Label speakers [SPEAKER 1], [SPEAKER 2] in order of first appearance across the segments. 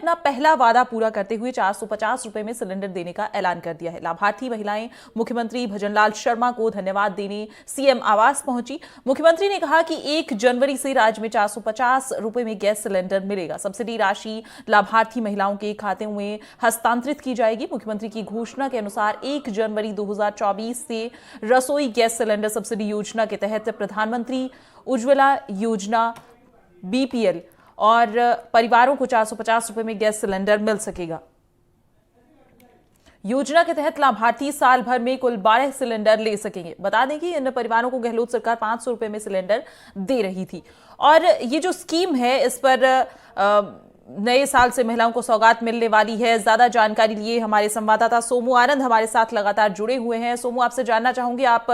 [SPEAKER 1] अपना पहला वादा पूरा करते हुए 450 रुपए में सिलेंडर देने का ऐलान कर दिया है। लाभार्थी महिलाएं मुख्यमंत्री भजनलाल शर्मा को धन्यवाद देने सीएम आवास पहुंची। मुख्यमंत्री ने कहा कि 1 जनवरी से राज्य में 450 रुपए में गैस सिलेंडर मिलेगा। सब्सिडी राशि लाभार्थी महिलाओं के खाते में हस्तांतरित की जाएगी। मुख्यमंत्री की घोषणा के अनुसार 1 जनवरी 2024 से रसोई गैस सिलेंडर सब्सिडी योजना के तहत प्रधानमंत्री उज्ज्वला योजना बीपीएल और परिवारों को 450 रुपए में गैस सिलेंडर मिल सकेगा। योजना के तहत लाभार्थी साल भर में कुल 12 सिलेंडर ले सकेंगे। बता दें कि इन परिवारों को गहलोत सरकार 500 रुपए में सिलेंडर दे रही थी और ये जो स्कीम है इस पर नए साल से महिलाओं को सौगात मिलने वाली है। ज्यादा जानकारी लिए हमारे संवाददाता सोमू आनंद हमारे साथ लगातार जुड़े हुए हैं। सोमू, आपसे जानना चाहूंगी, आप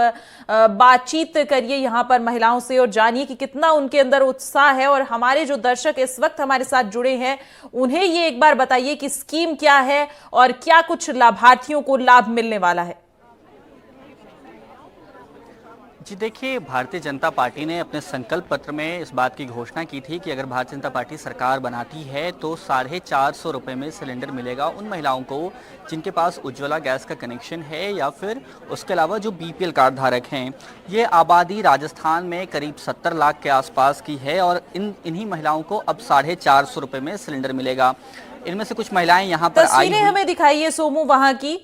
[SPEAKER 1] बातचीत करिए यहाँ पर महिलाओं से और जानिए कि कितना उनके अंदर उत्साह है और हमारे जो दर्शक इस वक्त हमारे साथ जुड़े हैं उन्हें ये एक बार बताइए कि स्कीम क्या है और क्या कुछ लाभार्थियों को लाभ मिलने वाला है।
[SPEAKER 2] जी देखिए, भारतीय जनता पार्टी ने अपने संकल्प पत्र में इस बात की घोषणा की थी कि अगर भारतीय जनता पार्टी सरकार बनाती है तो 450 रुपए में सिलेंडर मिलेगा उन महिलाओं को जिनके पास उज्ज्वला गैस का कनेक्शन है या फिर उसके अलावा जो बीपीएल कार्ड धारक हैं। ये आबादी राजस्थान में करीब 70 लाख के आसपास की है और इन्हीं महिलाओं को अब 450 रुपए में सिलेंडर मिलेगा। इनमें से कुछ महिलाएं यहाँ पर आई।
[SPEAKER 1] तस्वीरें हमें दिखाइए सोमू, वहां की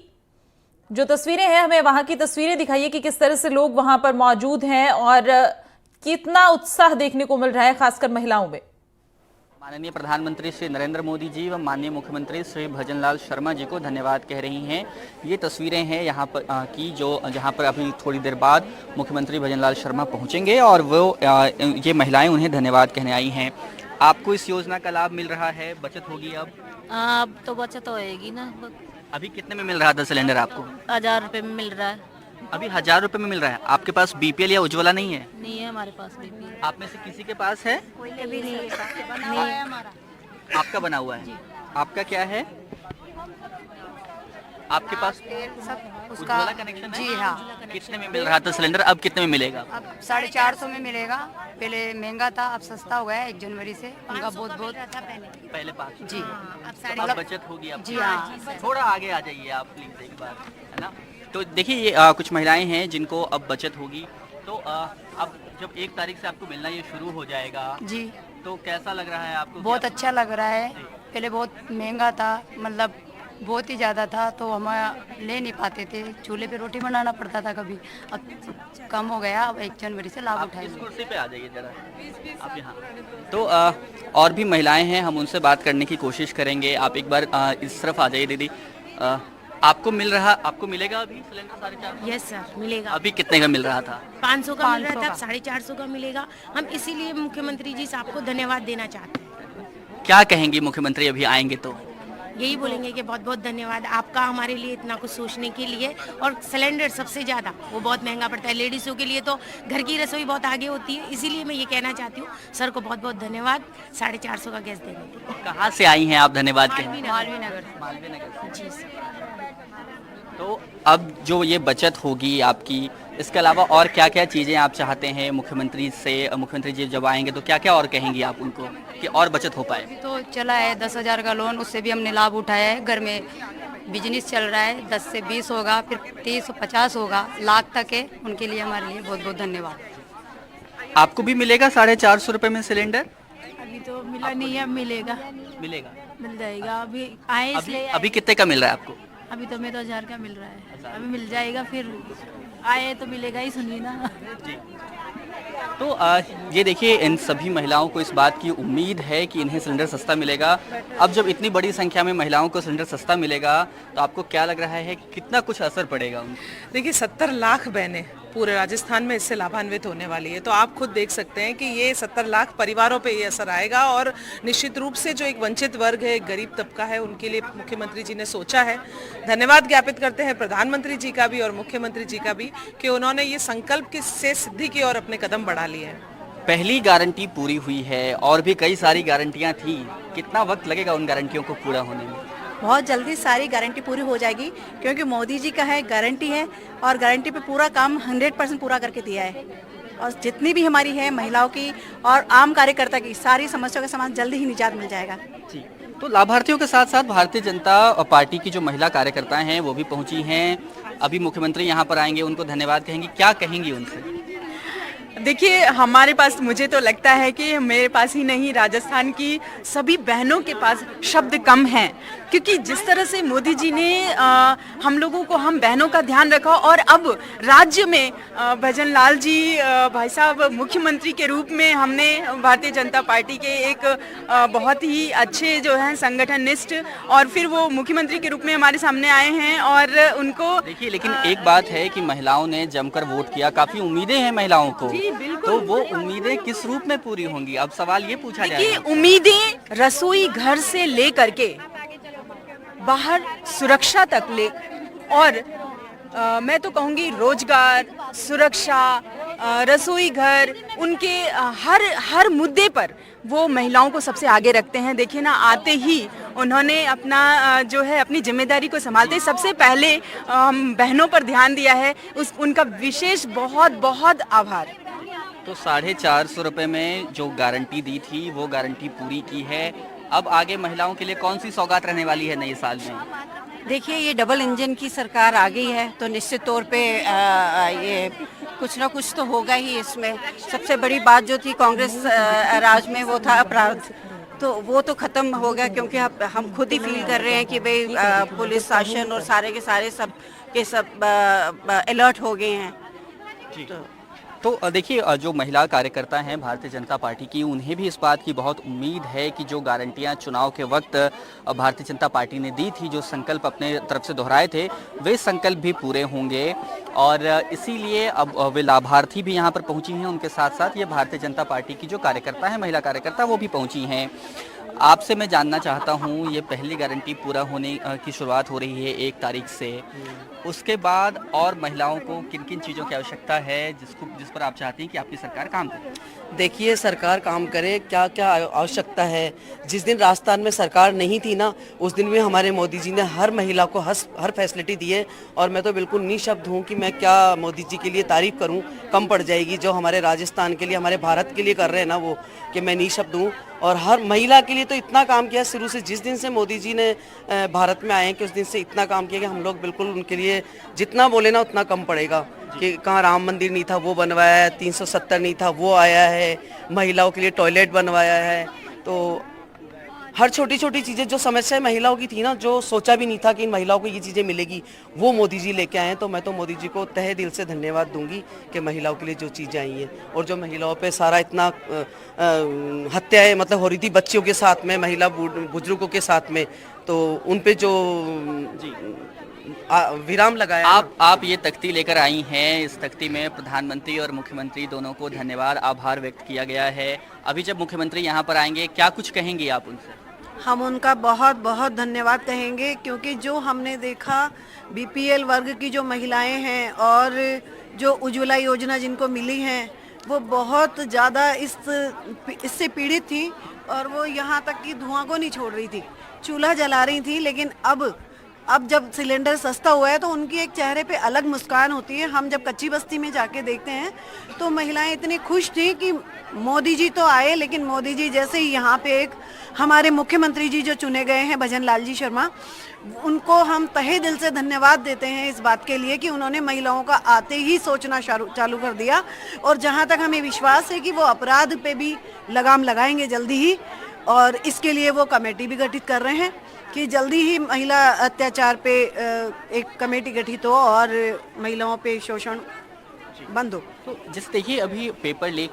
[SPEAKER 1] जो तस्वीरें हैं हमें वहां की तस्वीरें दिखाइए कि किस तरह से लोग वहां पर मौजूद हैं और कितना उत्साह देखने को मिल रहा है खासकर महिलाओं में।
[SPEAKER 2] माननीय प्रधानमंत्री श्री नरेंद्र मोदी जी व माननीय मुख्यमंत्री श्री भजनलाल शर्मा जी को धन्यवाद कह रही हैं। ये तस्वीरें हैं यहाँ पर की जहाँ पर अभी थोड़ी देर बाद मुख्यमंत्री भजनलाल शर्मा पहुँचेंगे और वो ये महिलाएं उन्हें धन्यवाद कहने आई हैं। आपको इस योजना का लाभ मिल रहा है, बचत होगी
[SPEAKER 3] अब तो बचत होएगी ना।
[SPEAKER 2] अभी कितने में मिल रहा था सिलेंडर आपको?
[SPEAKER 3] 1000 रुपए में मिल रहा है।
[SPEAKER 2] अभी 1000 रुपए में मिल रहा है। आपके पास बीपीएल या उज्ज्वला नहीं है?
[SPEAKER 3] नहीं है हमारे पास बीपीएल।
[SPEAKER 2] आप में से किसी के पास है?
[SPEAKER 3] कोई भी नहीं है। बना हुआ है हमारा।
[SPEAKER 2] आपका बना हुआ है? आपका क्या है? आपके पास
[SPEAKER 4] उसका
[SPEAKER 2] कनेक्शन है?
[SPEAKER 4] जी हाँ।
[SPEAKER 2] कितने में मिल रहा था सिलेंडर, अब कितने में मिलेगा?
[SPEAKER 4] अब 450 में मिलेगा। पहले महंगा था, अब सस्ता हुआ है 1 जनवरी से। उनका बहुत बहुत
[SPEAKER 2] पहले 500
[SPEAKER 4] जी।
[SPEAKER 2] अब बचत होगी आपकी।
[SPEAKER 4] जी हाँ।
[SPEAKER 2] थोड़ा आगे आ जाइए आप प्लीज एक बार, है ना। तो देखिए ये कुछ महिलाएं हैं जिनको अब बचत होगी। तो अब जब 1 तारीख से आपको मिलना ये शुरू हो जाएगा
[SPEAKER 4] जी,
[SPEAKER 2] तो कैसा लग रहा है आपको?
[SPEAKER 4] बहुत अच्छा लग रहा है। पहले बहुत महंगा था, मतलब बहुत ही ज़्यादा था, तो हम ले नहीं पाते थे। चूल्हे पे रोटी बनाना पड़ता था कभी। अब कम हो गया, अब 1 जनवरी से लाभ उठाएंगे।
[SPEAKER 2] इस कुर्सी पे आ जाइए जरा आप यहाँ। तो और भी महिलाएं हैं, हम उनसे बात करने की कोशिश करेंगे। आप एक बार इस तरफ आ जाइए दीदी। आपको मिलेगा अभी सिलेंडर 450?
[SPEAKER 5] यस सर, मिलेगा।
[SPEAKER 2] अभी कितने का मिल रहा था?
[SPEAKER 5] 500 का मिल रहा था, 450 का मिलेगा। हम इसीलिए मुख्यमंत्री जी साहब को धन्यवाद देना चाहते हैं।
[SPEAKER 2] क्या कहेंगी मुख्यमंत्री अभी आएंगे तो?
[SPEAKER 5] यही बोलेंगे कि बहुत बहुत धन्यवाद आपका हमारे लिए इतना कुछ सोचने के लिए। और सिलेंडर सबसे ज़्यादा वो बहुत महंगा पड़ता है लेडीज़ों के लिए, तो घर की रसोई बहुत आगे होती है। इसीलिए मैं ये कहना चाहती हूँ सर को बहुत बहुत धन्यवाद 450 का गैस देने के लिए।
[SPEAKER 2] कहाँ से आई हैं आप धन्यवाद कहने?
[SPEAKER 4] मालवीय नगर।
[SPEAKER 5] जी सर।
[SPEAKER 2] तो अब जो ये बचत होगी आपकी, इसके अलावा और क्या क्या चीज़ें आप चाहते हैं मुख्यमंत्री से? मुख्यमंत्री जी जब आएंगे तो क्या क्या और कहेंगी आप उनको कि और बचत हो पाए?
[SPEAKER 4] अभी तो चला है 10,000 का लोन, उससे भी हमने लाभ उठाया है। घर में बिजनेस चल रहा है, 10 से 20 होगा, फिर 30-50 होगा, लाख तक है। उनके लिए हमारे लिए बहुत बहुत धन्यवाद।
[SPEAKER 2] आपको भी मिलेगा 450 रुपए में सिलेंडर?
[SPEAKER 6] अभी तो मिला नहीं है, मिलेगा, मिल जाएगा। अभी आए इसलिए
[SPEAKER 2] अभी कितने का मिल रहा है आपको?
[SPEAKER 6] अभी तो मेरे 1000 का मिल रहा है। अभी मिल जाएगा, फिर आए तो मिलेगा ही, सुनिए ना।
[SPEAKER 2] तो ये देखिए, इन सभी महिलाओं को इस बात की उम्मीद है कि इन्हें सिलेंडर सस्ता मिलेगा। अब जब इतनी बड़ी संख्या में महिलाओं को सिलेंडर सस्ता मिलेगा तो आपको क्या लग रहा है कितना कुछ असर पड़ेगा उनको?
[SPEAKER 7] देखिए 70 लाख बहनें पूरे राजस्थान में इससे लाभान्वित होने वाली है, तो आप खुद देख सकते हैं कि ये 70 लाख परिवारों पे ये असर आएगा। और निश्चित रूप से जो एक वंचित वर्ग है, गरीब तबका है, उनके लिए मुख्यमंत्री जी ने सोचा है। धन्यवाद ज्ञापित करते हैं प्रधानमंत्री जी का भी और मुख्यमंत्री जी का भी कि उन्होंने ये संकल्प से सिद्धि की और अपने कदम बढ़ा लिए हैं।
[SPEAKER 2] पहली गारंटी पूरी हुई है और भी कई सारी गारंटियां थी। कितना वक्त लगेगा उन गारंटियों को पूरा होने में?
[SPEAKER 8] बहुत जल्दी सारी गारंटी पूरी हो जाएगी, क्योंकि मोदी जी का है, गारंटी है और गारंटी पे पूरा काम 100% पूरा करके दिया है। और जितनी भी हमारी है महिलाओं की और आम कार्यकर्ता की सारी समस्याओं का समाधान जल्दी ही निजात मिल जाएगा।
[SPEAKER 2] जी, तो लाभार्थियों के साथ साथ भारतीय जनता पार्टी की जो महिला कार्यकर्ता हैं वो भी पहुंची हैं। अभी मुख्यमंत्री यहाँ पर आएंगे, उनको धन्यवाद कहेंगी, क्या कहेंगी उनसे?
[SPEAKER 9] देखिए, हमारे पास, मुझे तो लगता है कि मेरे पास ही नहीं, राजस्थान की सभी बहनों के पास शब्द कम हैं, क्योंकि जिस तरह से मोदी जी ने हम लोगों को, हम बहनों का ध्यान रखा, और अब राज्य में भजन लाल जी भाई साहब मुख्यमंत्री के रूप में, हमने भारतीय जनता पार्टी के एक बहुत ही अच्छे जो हैं संगठननिष्ठ, और फिर वो मुख्यमंत्री के रूप में हमारे सामने आए हैं, और उनको
[SPEAKER 2] देखिए, लेकिन एक बात है कि महिलाओं ने जमकर वोट किया, काफी उम्मीदें हैं महिलाओं को, तो वो उम्मीदें किस रूप में पूरी होंगी, अब सवाल ये पूछा जाएगा।
[SPEAKER 9] उम्मीदें रसोई घर से लेकर के बाहर सुरक्षा तक ले, और मैं तो कहूँगी रोजगार, सुरक्षा, रसोई घर, उनके हर मुद्दे पर वो महिलाओं को सबसे आगे रखते हैं। देखिए ना, आते ही उन्होंने अपना जो है अपनी जिम्मेदारी को संभालते सबसे पहले बहनों पर ध्यान दिया है, उनका विशेष बहुत बहुत आभार।
[SPEAKER 2] तो 450 रुपए में जो गारंटी दी थी वो गारंटी पूरी की है। अब आगे महिलाओं के लिए कौन सी सौगात रहने वाली है नए साल में?
[SPEAKER 8] देखिए, ये डबल इंजन की सरकार आ गई है, तो निश्चित तौर पे ये कुछ ना कुछ तो होगा ही। इसमें सबसे बड़ी बात जो थी कांग्रेस राज में, वो था अपराध, तो वो तो खत्म हो गया, क्योंकि हम खुद ही फील कर रहे हैं कि भाई पुलिस शासन और सारे के सारे सब अलर्ट हो गए हैं।
[SPEAKER 2] तो देखिए, जो महिला कार्यकर्ता हैं भारतीय जनता पार्टी की, उन्हें भी इस बात की बहुत उम्मीद है कि जो गारंटियां चुनाव के वक्त भारतीय जनता पार्टी ने दी थी, जो संकल्प अपने तरफ से दोहराए थे, वे संकल्प भी पूरे होंगे, और इसीलिए अब वे लाभार्थी भी यहां पर पहुंची हैं। उनके साथ साथ ये भारतीय जनता पार्टी की जो कार्यकर्ता है, महिला कार्यकर्ता, वो भी पहुंची हैं। आपसे मैं जानना चाहता हूं, ये पहली गारंटी पूरा होने की शुरुआत हो रही है 1 तारीख से, उसके बाद और महिलाओं को किन किन चीज़ों की आवश्यकता है जिस पर आप चाहती हैं कि आपकी सरकार काम करे?
[SPEAKER 10] देखिए, सरकार काम करे, क्या क्या आवश्यकता है। जिस दिन राजस्थान में सरकार नहीं थी ना, उस दिन भी हमारे मोदी जी ने हर महिला को हर फैसिलिटी दी है, और मैं तो बिल्कुल निशब्द हूँ कि मैं क्या मोदी जी के लिए तारीफ करूँ, कम पड़ जाएगी। जो हमारे राजस्थान के लिए, हमारे भारत के लिए कर रहे हैं ना, वो कि मैं निशब्द हूँ। और हर महिला के लिए तो इतना काम किया शुरू से, जिस दिन से मोदी जी ने भारत में आए कि उस दिन से इतना काम किया कि हम लोग बिल्कुल उनके लिए जितना बोले ना उतना कम पड़ेगा। कि कहाँ राम मंदिर नहीं था वो बनवाया है, 370 नहीं था वो आया है, महिलाओं के लिए टॉयलेट बनवाया है। तो हर छोटी छोटी चीज़ें, जो समस्याएं महिलाओं की थी ना, जो सोचा भी नहीं था कि इन महिलाओं को ये चीज़ें मिलेगी, वो मोदी जी लेके आए हैं। तो मैं तो मोदी जी को तहे दिल से धन्यवाद दूंगी कि महिलाओं के लिए जो चीज़ें आई हैं, और जो महिलाओं पे सारा इतना हत्याएं मतलब हो रही थी बच्चियों के साथ में, महिला बुजुर्गों के साथ में, तो उन पे जो विराम लगाया।
[SPEAKER 2] आप ये तख्ती लेकर आई हैं, इस तख्ती में प्रधानमंत्री और मुख्यमंत्री दोनों को धन्यवाद, आभार व्यक्त किया गया है। अभी जब मुख्यमंत्री यहाँ पर आएंगे, क्या कुछ कहेंगे आप उनसे?
[SPEAKER 8] हम उनका बहुत बहुत धन्यवाद कहेंगे, क्योंकि जो हमने देखा बीपीएल वर्ग की जो महिलाएं हैं और जो उज्ज्वला योजना जिनको मिली हैं, वो बहुत ज़्यादा इससे पीड़ित थी, और वो यहाँ तक कि धुआं को नहीं छोड़ रही थी, चूल्हा जला रही थी। लेकिन अब जब सिलेंडर सस्ता हुआ है तो उनकी एक चेहरे पे अलग मुस्कान होती है। हम जब कच्ची बस्ती में जाके देखते हैं तो महिलाएं इतनी खुश थी कि मोदी जी तो आए, लेकिन मोदी जी जैसे ही यहाँ पे एक हमारे मुख्यमंत्री जी जो चुने गए हैं भजन लाल जी शर्मा, उनको हम तहे दिल से धन्यवाद देते हैं इस बात के लिए कि उन्होंने महिलाओं का आते ही सोचना चालू कर दिया। और जहाँ तक हमें विश्वास है कि वो अपराध पे भी लगाम लगाएंगे जल्दी ही, और इसके लिए वो कमेटी भी गठित कर रहे हैं कि जल्दी ही महिला अत्याचार पे एक कमेटी गठित हो और महिलाओं पे शोषण बंद हो।
[SPEAKER 2] तो जिस देखिए, अभी पेपर लीक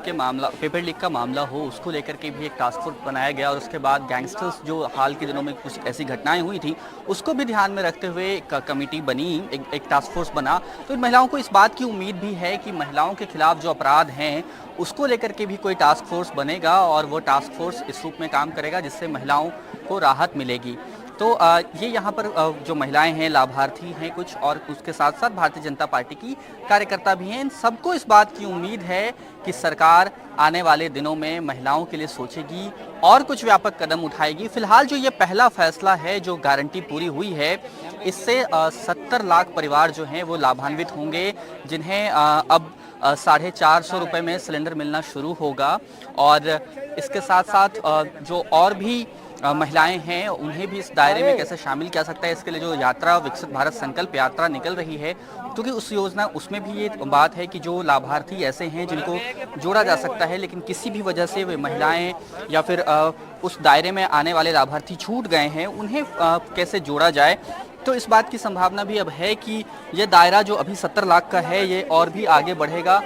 [SPEAKER 2] का मामला हो, उसको लेकर के भी एक टास्क फोर्स बनाया गया, और उसके बाद गैंगस्टर्स जो हाल के दिनों में कुछ ऐसी घटनाएं हुई थी, उसको भी ध्यान में रखते हुए एक कमेटी बनी, एक टास्क फोर्स बना। तो इन महिलाओं को इस बात की उम्मीद भी है कि महिलाओं के खिलाफ जो अपराध हैं उसको लेकर के भी कोई टास्क फोर्स बनेगा, और वो टास्क फोर्स इस रूप में काम करेगा जिससे महिलाओं को राहत मिलेगी। तो ये यहाँ पर जो महिलाएं हैं, लाभार्थी हैं कुछ, और उसके साथ साथ भारतीय जनता पार्टी की कार्यकर्ता भी हैं। इन सबको इस बात की उम्मीद है कि सरकार आने वाले दिनों में महिलाओं के लिए सोचेगी और कुछ व्यापक कदम उठाएगी। फिलहाल जो ये पहला फैसला है, जो गारंटी पूरी हुई है, इससे 70 लाख परिवार जो हैं वो लाभान्वित होंगे, जिन्हें अब 450 रुपये में सिलेंडर मिलना शुरू होगा। और इसके साथ साथ जो और भी महिलाएं हैं उन्हें भी इस दायरे में कैसे शामिल किया सकता है, इसके लिए जो यात्रा विकसित भारत संकल्प यात्रा निकल रही है, क्योंकि उस योजना उसमें भी ये बात है कि जो लाभार्थी ऐसे हैं जिनको जोड़ा जा सकता है लेकिन किसी भी वजह से वे महिलाएं या फिर उस दायरे में आने वाले लाभार्थी छूट गए हैं, उन्हें कैसे जोड़ा जाए। तो इस बात की संभावना भी अब है कि ये दायरा जो अभी 70 लाख का है ये और भी आगे बढ़ेगा।